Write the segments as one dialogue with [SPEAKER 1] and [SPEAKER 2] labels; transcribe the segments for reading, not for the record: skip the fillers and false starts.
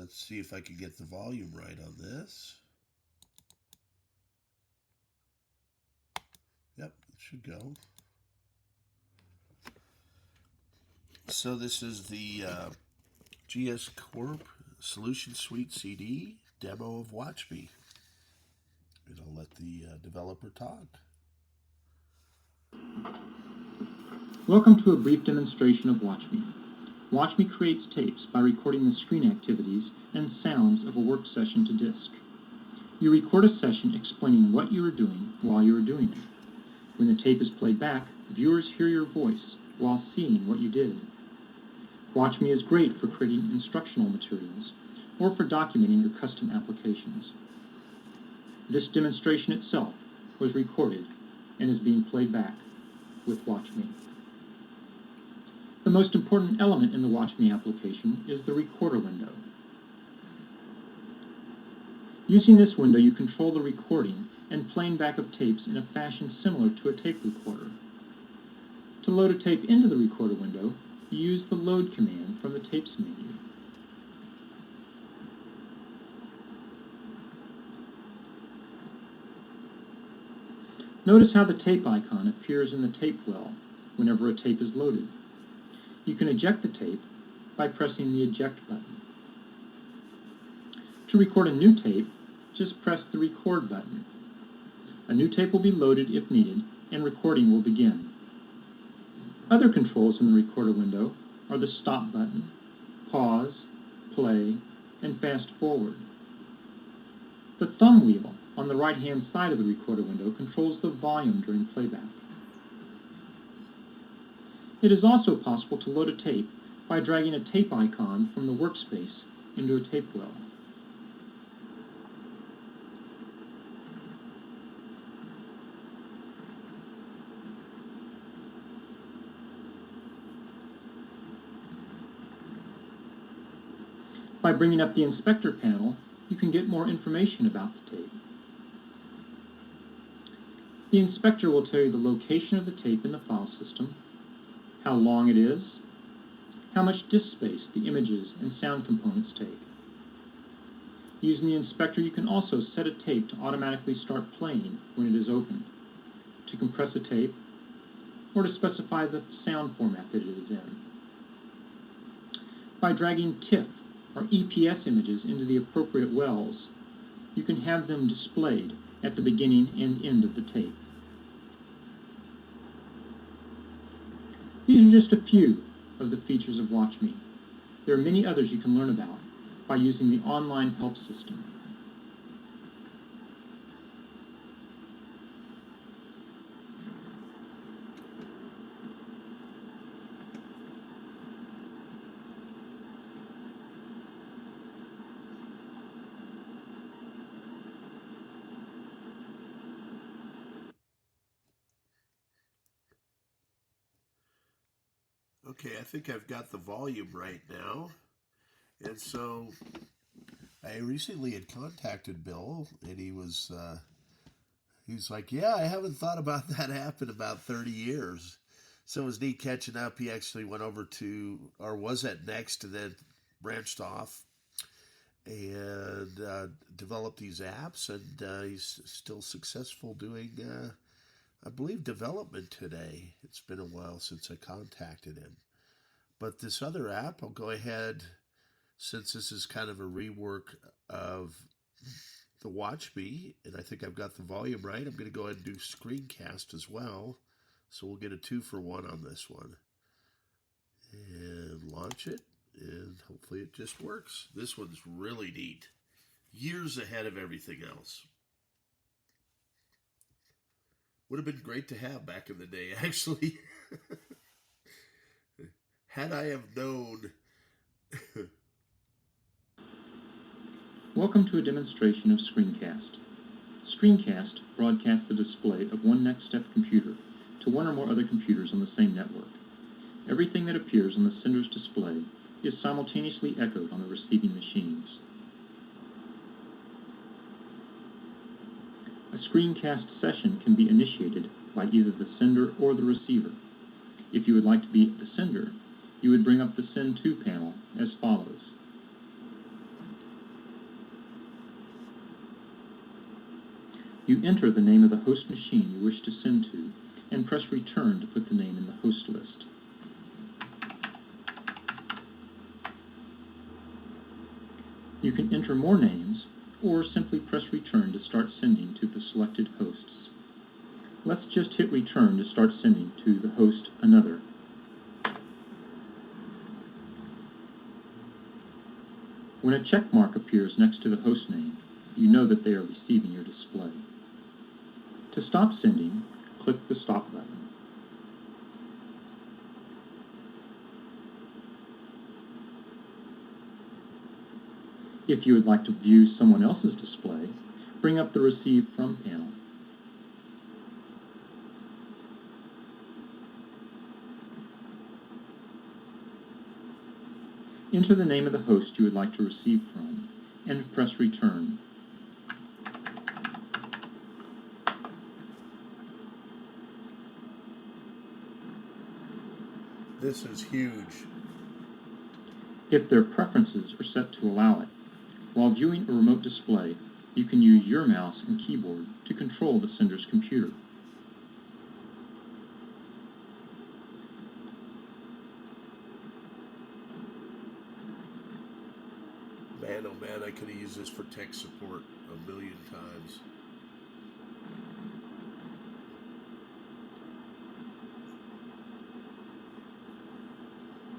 [SPEAKER 1] let's see if I can get the volume right on this. Yep, it should go. So this is the GS Corp Solution Suite CD demo of Watchme. And I'll let the developer talk.
[SPEAKER 2] Welcome to a brief demonstration of Watchme. Watchme creates tapes by recording the screen activities and sounds of a work session to disk. You record a session explaining what you are doing while you are doing it. When the tape is played back, viewers hear your voice while seeing what you did. Watchme is great for creating instructional materials or for documenting your custom applications. This demonstration itself was recorded and is being played back with Watchme. The most important element in the Watchme application is the recorder window. Using this window, you control the recording and playing back of tapes in a fashion similar to a tape recorder. To load a tape into the recorder window, you use the load command from the tapes menu. Notice how the tape icon appears in the tape well whenever a tape is loaded. You can eject the tape by pressing the eject button. To record a new tape, just press the record button. A new tape will be loaded if needed, and recording will begin. Other controls in the recorder window are the stop button, pause, play, and fast forward. The thumb wheel on the right-hand side of the recorder window controls the volume during playback. It is also possible to load a tape by dragging a tape icon from the workspace into a tape well. By bringing up the inspector panel, you can get more information about the tape. The inspector will tell you the location of the tape in the file system, how long it is, how much disk space the images and sound components take. Using the inspector, you can also set a tape to automatically start playing when it is opened, to compress a tape, or to specify the sound format that it is in. By dragging TIFF or EPS images into the appropriate wells, you can have them displayed at the beginning and end of the tape. These are just a few of the features of Watchme. There are many others you can learn about by using the online help system.
[SPEAKER 1] Okay, I think I've got the volume right now. And so I recently had contacted Bill, and he's like, yeah, I haven't thought about that app in about 30 years. So it was neat catching up. He actually went over to, or was at Next, and then branched off and developed these apps, and he's still successful doing, I believe, development today. It's been a while since I contacted him. But this other app, I'll go ahead, since this is kind of a rework of the Watchme, and I think I've got the volume right, I'm going to go ahead and do screencast as well. So we'll get a 2-for-1 on this one. And launch it, and hopefully it just works. This one's really neat. Years ahead of everything else. Would have been great to have back in the day, actually. Had I have known.
[SPEAKER 2] Welcome to a demonstration of Screencast. Screencast broadcasts the display of one NeXTSTEP computer to one or more other computers on the same network. Everything that appears on the sender's display is simultaneously echoed on the receiving machines. A screencast session can be initiated by either the sender or the receiver. If you would like to be the sender, you would bring up the Send To panel as follows. You enter the name of the host machine you wish to send to and press return to put the name in the host list. You can enter more names or simply press return to start sending to the selected hosts. Let's just hit return to start sending to the host another. When a check mark appears next to the host name, you know that they are receiving your display. To stop sending, click the stop button. If you would like to view someone else's display, bring up the Receive From panel. Enter the name of the host you would like to receive from, and press Return.
[SPEAKER 1] This is huge.
[SPEAKER 2] If their preferences are set to allow it, while viewing a remote display, you can use your mouse and keyboard to control the sender's computer.
[SPEAKER 1] Man, oh man, I could have used this for tech support a million times.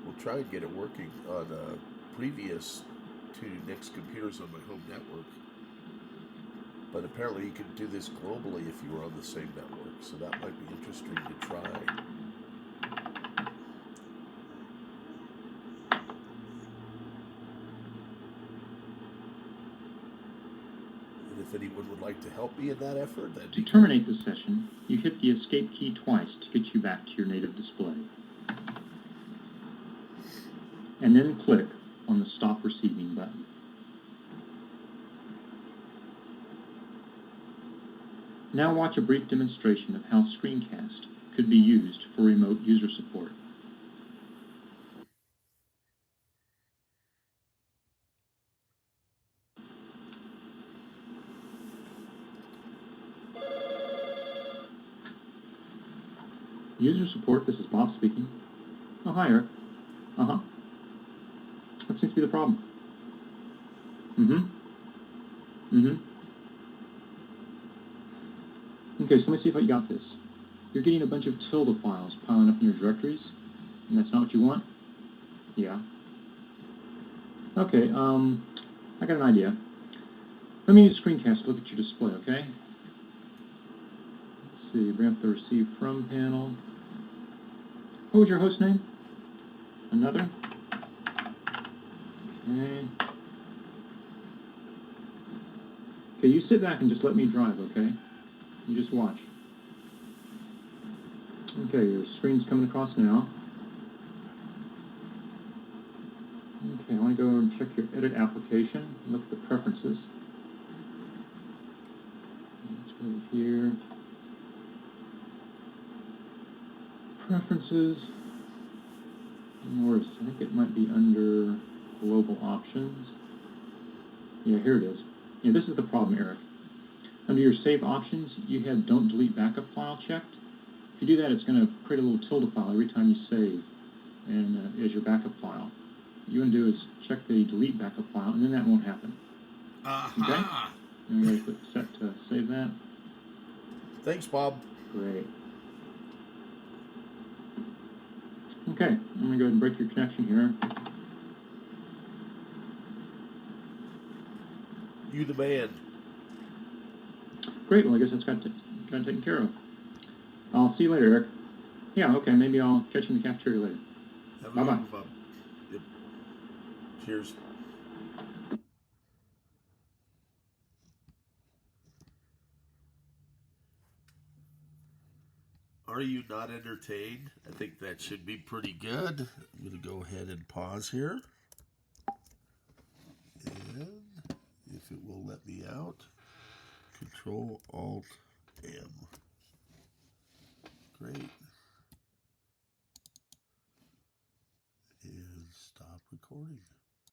[SPEAKER 1] We'll try and get it working on previous to Next computers on my home network. But apparently you can do this globally if you were on the same network, so that might be interesting to try. If anyone would like to help me in that effort, that'd be
[SPEAKER 2] To terminate the session, you hit the Escape key twice to get you back to your native display. And then click on the Stop Receiving button. Now watch a brief demonstration of how Screencast could be used for remote user support. User support, this is Bob speaking. Oh, hi, Eric. Uh-huh. What seems to be the problem? Okay, so let me see if I got this. You're getting a bunch of tilde files piling up in your directories, and that's not what you want? Yeah. Okay, I got an idea. Let me use Screencast to look at your display, okay? Let's see, bring up the Receive From panel. What was your host name? Another? Okay. Okay, you sit back and just let me drive, okay? You just watch. Okay, your screen's coming across now. Okay, I want to go and check your edit application and look at the preferences. Let's go here. Preferences. Where is it? I think it might be under Global Options. Yeah, here it is. Yeah, this is the problem, Eric. Under your Save Options, you have Don't Delete Backup File checked. If you do that, it's going to create a little tilde file every time you save and as your backup file. What you want to do is check the Delete Backup File, and then that won't happen. Okay? And we're going to click Set to save that.
[SPEAKER 1] Thanks, Bob.
[SPEAKER 2] Great. Okay, I'm going to go ahead and break your connection here.
[SPEAKER 1] You the man.
[SPEAKER 2] Great, well, I guess that's got taken care of. I'll see you later, Eric. Yeah, okay, maybe I'll catch you in the cafeteria later.
[SPEAKER 1] Have a
[SPEAKER 2] Bye-bye.
[SPEAKER 1] good one, Bob. Yep. Cheers. Are you not entertained? I think that should be pretty good. I'm going to go ahead and pause here. And if it will let me out, Control-Alt-M. Great. And stop recording.